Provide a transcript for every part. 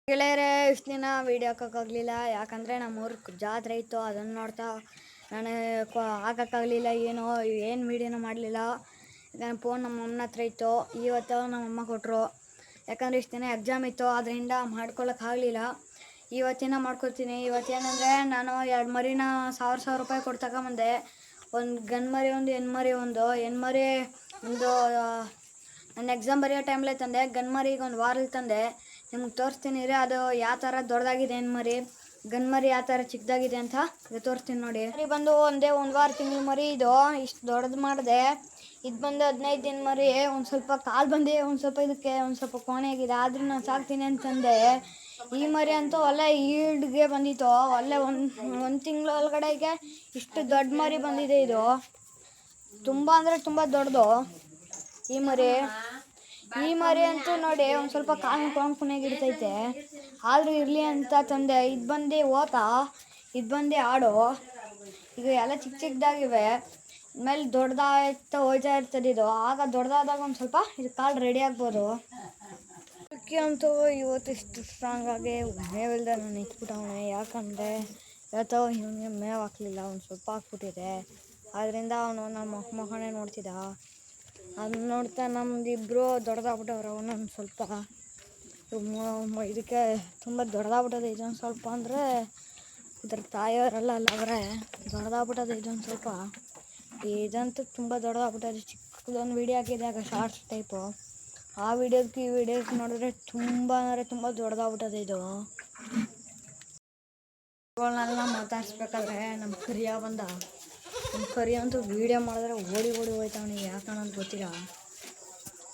ಗೆಳೆಯರೇ, ಇಷ್ಟು ದಿನ ವೀಡಿಯೋ ಹಾಕೋಕ್ಕಾಗಲಿಲ್ಲ. ಯಾಕಂದರೆ ನಮ್ಮೂರು ಜಾತ್ರೆ ಇತ್ತು, ಅದನ್ನು ನೋಡ್ತಾ ನಾನು ಹಾಕೋಕ್ಕಾಗಲಿಲ್ಲ. ಏನು ವೀಡಿಯೋನೂ ಮಾಡಲಿಲ್ಲ. ನನ್ನ ಫೋನ್ ನಮ್ಮ ಅಮ್ಮನ ಹತ್ರ ಇತ್ತು. ಇವತ್ತು ನಮ್ಮಮ್ಮ ಕೊಟ್ಟರು. ಯಾಕಂದರೆ ಇಷ್ಟು ದಿನ ಎಕ್ಸಾಮ್ ಇತ್ತು, ಅದರಿಂದ ಮಾಡ್ಕೊಳ್ಳೋಕ್ಕಾಗಲಿಲ್ಲ. ಇವತ್ತಿನ ಮಾಡ್ಕೊಳ್ತೀನಿ. ಇವತ್ತೇನೆಂದರೆ ನಾನು 2 ಮರಿನ 1000 ರೂಪಾಯಿ ಕೊಟ್ಟು ತಗೊಂಬಂದೆ. ಒಂದು ಗಂಡು ಮರಿ, ಒಂದು ಹೆಣ್ಮರಿ. ಹೆಣ್ಮರಿ ಒಂದು ನನ್ನ ಎಕ್ಸಾಮ್ ಬರೆಯೋ ಟೈಮ್ಲೇ ತಂದೆ. ಗಂಡು ಮರಿಗೆ ಒಂದು ವಾರಲ್ಲಿ ತಂದೆ. ನಿಮ್ಗೆ ತೋರಿಸ್ತೀನಿ ರೀ, ಅದು ಯಾವ ಥರ ದೊಡ್ಡದಾಗಿದೆ ಹೆಣ್ಮರಿ, ಗಂಡು ಮರಿ ಯಾವ ಥರ ಚಿಕ್ಕದಾಗಿದೆ ಅಂತ ತೋರಿಸ್ತೀನಿ ನೋಡಿ. ಮರಿ ಬಂದು ಒಂದು ವಾರ ತಿಂಗಳು ಮರಿ. ಇದು ಇಷ್ಟು ದೊಡ್ಡದು ಮಾಡಿದೆ. ಇದು ಬಂದು 15 ದಿನ ಮರಿ. ಒಂದು ಸ್ವಲ್ಪ ಕಾಲು ಬಂದು ಇದಕ್ಕೆ ಒಂದು ಸ್ವಲ್ಪ ಕೋಣೆ ಆಗಿದೆ, ಆದರೂ ನಾನು ಸಾಕ್ತೀನಿ ಅಂತಂದೆ. ಈ ಮರಿ ಅಂತೂ ಒಳ್ಳೆ ಈಲ್ಡ್ಗೆ ಬಂದಿತ್ತು. ಒಳ್ಳೆ ಒಂದು ತಿಂಗಳ ಒಳಗಡೆಗೆ ಇಷ್ಟು ದೊಡ್ಡ ಮರಿ ಬಂದಿದೆ. ಇದು ತುಂಬ ಅಂದರೆ ತುಂಬ ದೊಡ್ಡದು ಈ ಮರಿ ಅಂತೂ ನೋಡಿ ಒಂದು ಸ್ವಲ್ಪ ಕಾಣಿಗೆ ಇಡ್ತೈತೆ, ಆದರೂ ಇರಲಿ ಅಂತ ತಂದೆ. ಇದು ಬಂದು ಇದು ಬಂದು ಆಡು. ಈಗ ಎಲ್ಲ ಚಿಕ್ಕದಾಗಿವೆ. ಮೇಲೆ ದೊಡ್ಡದಾಗ್ತಾ ಹೋಯ್ತಾ ಇರ್ತದೆ. ಇದು ಆಗ ದೊಡ್ಡದಾದಾಗ ಒಂದು ಸ್ವಲ್ಪ ಇದು ಕಾಲು ರೆಡಿ ಆಗ್ಬೋದು. ಅದಕ್ಕೆ ಅಂತೂ ಇವತ್ತು ಇಷ್ಟು ಸ್ಟ್ರಾಂಗಾಗಿ ಮೇವಿಲ್ದೆ ನಾನು ಇಟ್ಬಿಟ್ಟವನೆ. ಯಾಕಂದರೆ ಇವತ್ತು ಇವನಿಗೆ ಮೇವು ಹಾಕಲಿಲ್ಲ, ಒಂದು ಸ್ವಲ್ಪ ಹಾಕ್ಬಿಟ್ಟಿದೆ. ಆದ್ದರಿಂದ ಅವನು ನಮ್ಮ ಮೊಹನೇ ನೋಡ್ತಿದ್ದ. ಅದನ್ನ ನೋಡ್ತಾ ನಮ್ಮದಿಬ್ಬರು ದೊಡ್ಡದಾಗ್ಬಿಟ್ಟವ್ರೆ. ಅವನೊಂದು ಸ್ವಲ್ಪ ಇದಕ್ಕೆ ತುಂಬ ದೊಡ್ಡದಾಗ್ಬಿಟ್ಟದೆ. ಇದೊಂದು ಸ್ವಲ್ಪ ಅಂದರೆ ಇದ್ರ ತಾಯಿಯವರೆಲ್ಲ ಅವರೇ ದೊಡ್ಡದಾಗ್ಬಿಟ್ಟದೆ. ಇದೊಂದು ಸ್ವಲ್ಪ ಇದಂತೂ ತುಂಬ ದೊಡ್ಡದಾಗ್ಬಿಟ್ಟದೆ. ಚಿಕ್ಕದೊಂದು ವೀಡಿಯೋ ಹಾಕಿದಾಗ ಶಾರ್ಟ್ಸ್ ಟೈಪು. ಆ ವಿಡಿಯೋಕ್ಕೆ ಈ ವಿಡಿಯೋಕ್ಕೆ ನೋಡಿದ್ರೆ ತುಂಬ ಅಂದರೆ ತುಂಬ ದೊಡ್ಡದಾಗ್ಬಿಟ್ಟದೆ. ಇದು ಇವುಗಳನ್ನೆಲ್ಲ ಮಾತಾಡಿಸ್ಬೇಕಾದ್ರೆ ನಮ್ಮ ಕರಿಯ ಬಂದ. ನಮ್ಮ ಕರಿ ಅಂತೂ ವೀಡಿಯೋ ಮಾಡಿದ್ರೆ ಓಡಿ ಹೋಯ್ತಾವನಿ. ಯಾಕಂತ ಗೊತ್ತಿಲ್ಲ.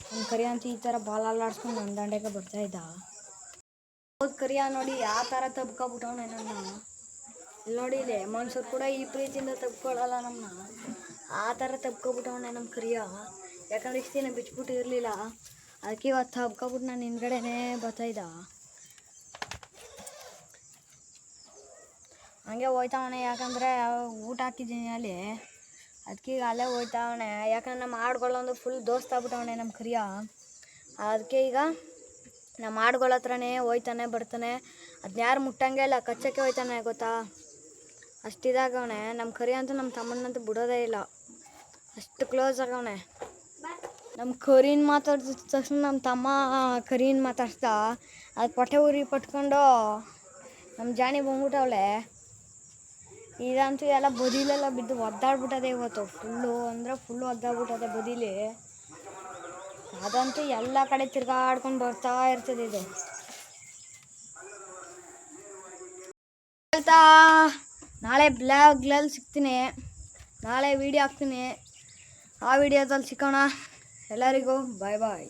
ನಮ್ಮ ಕರಿ ಅಂತೂ ಈ ಥರ ಬಾಲ್ ಅಲ್ಲಾಡ್ಸ್ಕೊಂಡು ನನ್ನ ದಂಡೆಗೆ ಬರ್ತಾಯಿದ್ದ. ಹೌದು, ಕರಿಯ ನೋಡಿ ಯಾವ ಥರ ತಬ್ಕೊಬಿಟ್ಟವನೆ ನನ್ನ. ಇಲ್ಲಿ ನೋಡಿ, ಇದೆ ಮನುಷ್ಯರು ಕೂಡ ಈ ಪ್ರೀತಿಯಿಂದ ತಬ್ಕೊಳ್ಳಲ್ಲ ನಮ್ಮನ್ನ. ಆ ಥರ ತಬ್ಕೊಬಿಟ್ಟವನೆ ನಮ್ಮ ಕರಿಯ. ಯಾಕಂದ್ರೆ ಇಷ್ಟು ದಿನ ಬಿಚ್ಬಿಟ್ಟು ಇರಲಿಲ್ಲ, ಅದಕ್ಕೆ ಇವತ್ತು ತಬ್ಕೊಬಿಟ್ಟು ನಾನು ಹಿಂದ್ಗಡೆನೇ ಬರ್ತಾಯಿದ್ದ. ಹಂಗೆ ಹೋಯ್ತಾವಣೆ. ಯಾಕಂದರೆ ಊಟ ಹಾಕಿದ್ದೀನಿ ಅಲ್ಲಿ, ಅದಕ್ಕೆ ಈಗ ಅಲ್ಲೇ ಹೋಯ್ತಾವಣೆ. ಯಾಕಂದ್ರೆ ನಮ್ಮ ಆಡುಗಳೊಂದು ಫುಲ್ ದೋಸ್ತಾಗ್ಬಿಟ್ಟವಣೆ ನಮ್ಮ ಕರಿಯ. ಅದಕ್ಕೆ ಈಗ ನಮ್ಮ ಆಡುಗಳ ಹತ್ರನೇ ಹೋಯ್ತಾನೆ ಬರ್ತಾನೆ. ಅದನ್ನ ಯಾರು ಮುಟ್ಟಂಗೆ ಇಲ್ಲ, ಕಚ್ಚಕ್ಕೆ ಹೋಯ್ತಾನೆ ಗೊತ್ತಾ. ಅಷ್ಟಿದಾಗವಣೆ ನಮ್ಮ ಕರಿ ಅಂತೂ. ನಮ್ಮ ತಮ್ಮನಂತೂ ಬಿಡೋದೇ ಇಲ್ಲ, ಅಷ್ಟು ಕ್ಲೋಸ್ ಆಗವಣೆ. ನಮ್ಮ ಕರಿನ ಮಾತಾಡ್ದ ತಕ್ಷಣ ನಮ್ಮ ತಮ್ಮ ಕರಿನ ಮಾತಾಡ್ಸ್ದ. ಅದು ಪಟ್ಟೆ ಉರಿ ಪಟ್ಕೊಂಡು ನಮ್ಮ ಜಾಣಿ ಬಂದ್ಬಿಟ್ಟವಳೆ. ಇದಂತೂ ಎಲ್ಲ ಬದಿಲೆಲ್ಲ ಬಿದ್ದು ಒದ್ದಾಡ್ಬಿಟ್ಟದೆ ಇವತ್ತು. ಫುಲ್ಲು ಒದ್ದಾಡ್ಬಿಟ್ಟದೆ ಬದಿಲಿ. ಅದಂತೂ ಎಲ್ಲ ಕಡೆ ತಿರ್ಗಾಡ್ಕೊಂಡು ಬರ್ತಾ ಇರ್ತದೆ. ಇದು ಹೇಳ್ತಾ ನಾಳೆ ಬ್ಲಾಗ್ಲಲ್ಲಿ ಸಿಗ್ತೀನಿ. ನಾಳೆ ವೀಡಿಯೋ ಹಾಕ್ತೀನಿ. ಆ ವಿಡಿಯೋದಲ್ಲಿ ಸಿಕ್ಕೋಣ. ಎಲ್ಲರಿಗೂ ಬಾಯ್.